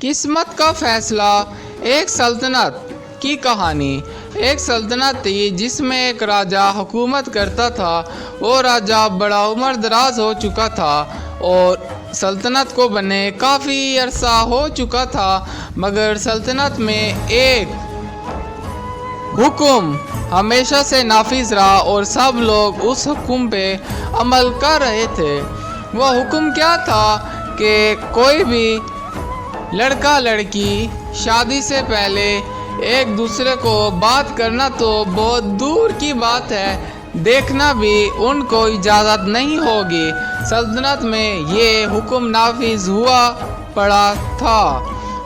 किस्मत का फैसला। एक सल्तनत की कहानी। एक सल्तनत थी जिसमें एक राजा हुकूमत करता था। वो राजा बड़ा उम्र दराज हो चुका था और सल्तनत को बने काफ़ी अरसा हो चुका था, मगर सल्तनत में एक हुक्म हमेशा से नाफिज रहा और सब लोग उस हुक्म पे अमल कर रहे थे। वह हुक्म क्या था कि कोई भी लड़का लड़की शादी से पहले एक दूसरे को बात करना तो बहुत दूर की बात है, देखना भी उनको इजाज़त नहीं होगी। सल्तनत में ये हुक्म नाफिज हुआ पड़ा था,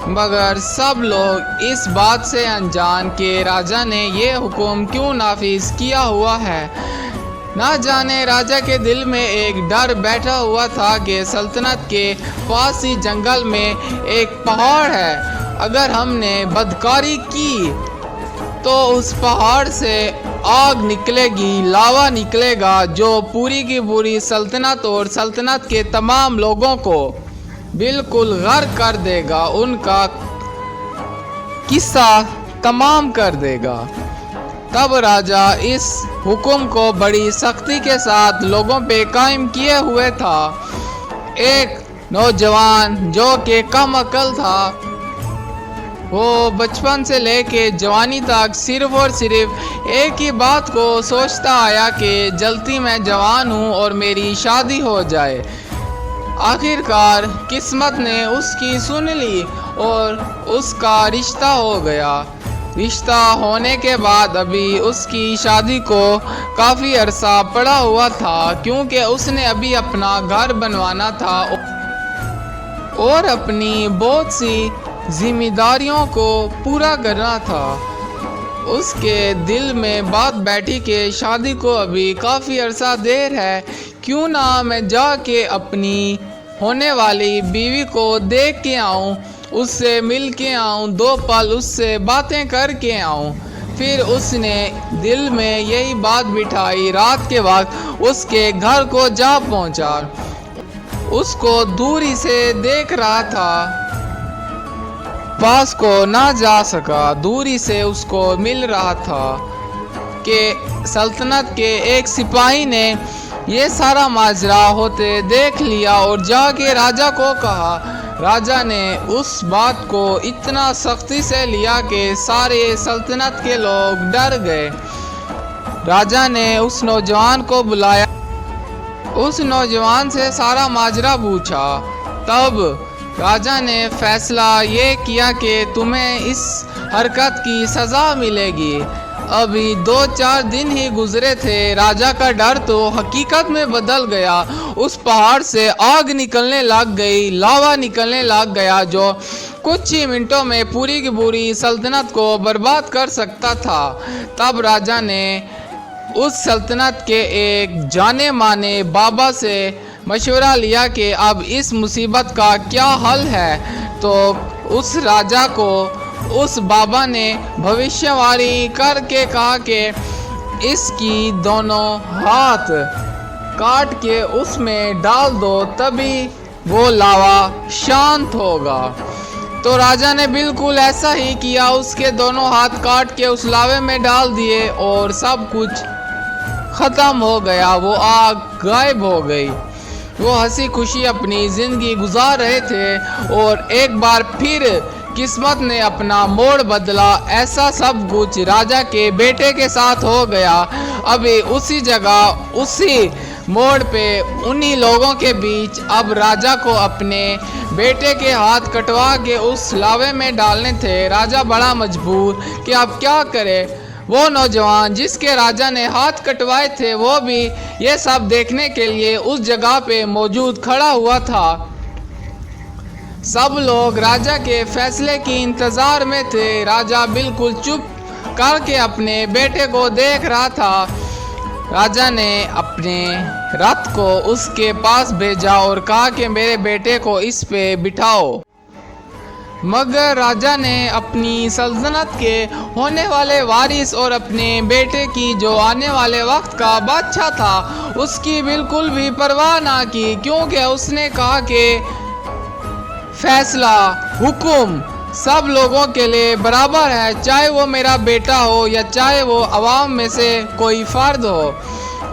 मगर सब लोग इस बात से अनजान कि राजा ने ये हुक्म क्यों नाफिज किया हुआ है। ना जाने राजा के दिल में एक डर बैठा हुआ था कि सल्तनत के पास ही जंगल में एक पहाड़ है, अगर हमने बदकारी की तो उस पहाड़ से आग निकलेगी, लावा निकलेगा जो पूरी की पूरी सल्तनत और सल्तनत के तमाम लोगों को बिल्कुल गर्क कर देगा, उनका किस्सा तमाम कर देगा। तब राजा इस हुक्म को बड़ी सख्ती के साथ लोगों पे कायम किए हुए था। एक नौजवान जो कि कम अकल था, वो बचपन से लेके जवानी तक सिर्फ और सिर्फ एक ही बात को सोचता आया कि जल्दी मैं जवान हूँ और मेरी शादी हो जाए। आखिरकार किस्मत ने उसकी सुन ली और उसका रिश्ता हो गया। रिश्ता होने के बाद अभी उसकी शादी को काफ़ी अरसा पड़ा हुआ था, क्योंकि उसने अभी अपना घर बनवाना था और अपनी बहुत सी जिम्मेदारियों को पूरा करना था। उसके दिल में बात बैठी कि शादी को अभी काफ़ी अरसा देर है, क्यों ना मैं जाके अपनी होने वाली बीवी को देख के आऊँ, उससे मिल के आऊँ, दो पल उससे बातें करके आऊँ। फिर उसने दिल में यही बात बिठाई। रात के वक्त उसके घर को जा पहुँचा। उसको दूरी से देख रहा था, पास को ना जा सका, दूरी से उसको मिल रहा था कि सल्तनत के एक सिपाही ने ये सारा माजरा होते देख लिया और जाके राजा को कहा। राजा ने उस बात को इतना सख्ती से लिया कि सारे सल्तनत के लोग डर गए। राजा ने उस नौजवान को बुलाया, उस नौजवान से सारा माजरा पूछा। तब राजा ने फैसला ये किया कि तुम्हें इस हरकत की सज़ा मिलेगी। अभी 2-4 दिन ही गुजरे थे, राजा का डर तो हकीकत में बदल गया। उस पहाड़ से आग निकलने लग गई, लावा निकलने लग गया जो कुछ ही मिनटों में पूरी की पूरी सल्तनत को बर्बाद कर सकता था। तब राजा ने उस सल्तनत के एक जाने माने बाबा से मशवरा लिया कि अब इस मुसीबत का क्या हल है। तो उस राजा को उस बाबा ने भविष्यवाणी करके कहा कि इसकी दोनों हाथ काट के उसमें डाल दो, तभी वो लावा शांत होगा। तो राजा ने बिल्कुल ऐसा ही किया, उसके दोनों हाथ काट के उस लावे में डाल दिए और सब कुछ ख़त्म हो गया। वो आग गायब हो गई। वो हंसी खुशी अपनी ज़िंदगी गुजार रहे थे और एक बार फिर किस्मत ने अपना मोड़ बदला। ऐसा सब कुछ राजा के बेटे के साथ हो गया। अभी उसी जगह, उसी मोड़ पे, उन्हीं लोगों के बीच अब राजा को अपने बेटे के हाथ कटवा के उस लावे में डालने थे। राजा बड़ा मजबूर कि अब क्या करे। वो नौजवान जिसके राजा ने हाथ कटवाए थे, वो भी ये सब देखने के लिए उस जगह पे मौजूद खड़ा हुआ था। सब लोग राजा के फैसले की इंतज़ार में थे। राजा बिल्कुल चुप करके अपने बेटे को देख रहा था। राजा ने अपने रथ को उसके पास भेजा और कहा कि मेरे बेटे को इस पे बिठाओ। मगर राजा ने अपनी सल्तनत के होने वाले वारिस और अपने बेटे की जो आने वाले वक्त का बादशाह था, उसकी बिल्कुल भी परवाह ना की, क्योंकि उसने कहा कि फैसला, हुक्म सब लोगों के लिए बराबर है, चाहे वो मेरा बेटा हो या चाहे वो अवाम में से कोई फर्द हो।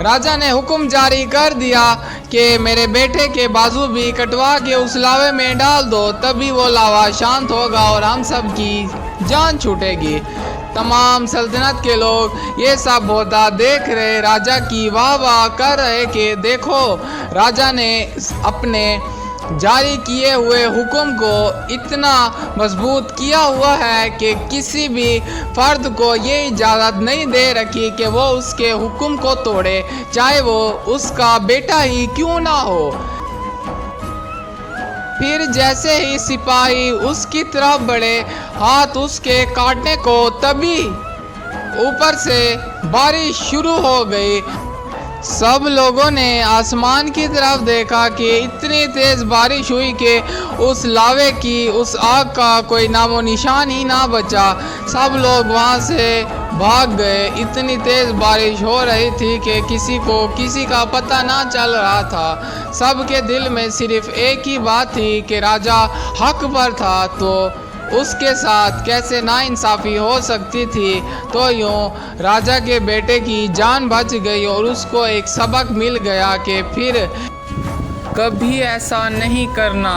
राजा ने हुक्म जारी कर दिया कि मेरे बेटे के बाजू भी कटवा के उस लावे में डाल दो, तभी वो लावा शांत होगा और हम सब की जान छूटेगी। तमाम सल्तनत के लोग ये सब होता देख रहे, राजा की वाह वाह कर रहे कि देखो राजा ने अपने जारी किए हुए हुक्म को इतना मजबूत किया हुआ है कि किसी भी फर्द को ये इजाज़त नहीं दे रखी कि वो उसके हुक्म को तोड़े, चाहे वो उसका बेटा ही क्यों ना हो। फिर जैसे ही सिपाही उसकी तरफ बढ़े, हाथ उसके काटने को, तभी ऊपर से बारिश शुरू हो गई। सब लोगों ने आसमान की तरफ देखा कि इतनी तेज़ बारिश हुई कि उस लावे की, उस आग का कोई नामो निशान ही ना बचा। सब लोग वहाँ से भाग गए। इतनी तेज़ बारिश हो रही थी कि किसी का पता ना चल रहा था। सबके दिल में सिर्फ एक ही बात थी कि राजा हक पर था, तो उसके साथ कैसे नाइंसाफ़ी हो सकती थी। तो यूँ राजा के बेटे की जान बच गई और उसको एक सबक मिल गया कि फिर कभी ऐसा नहीं करना।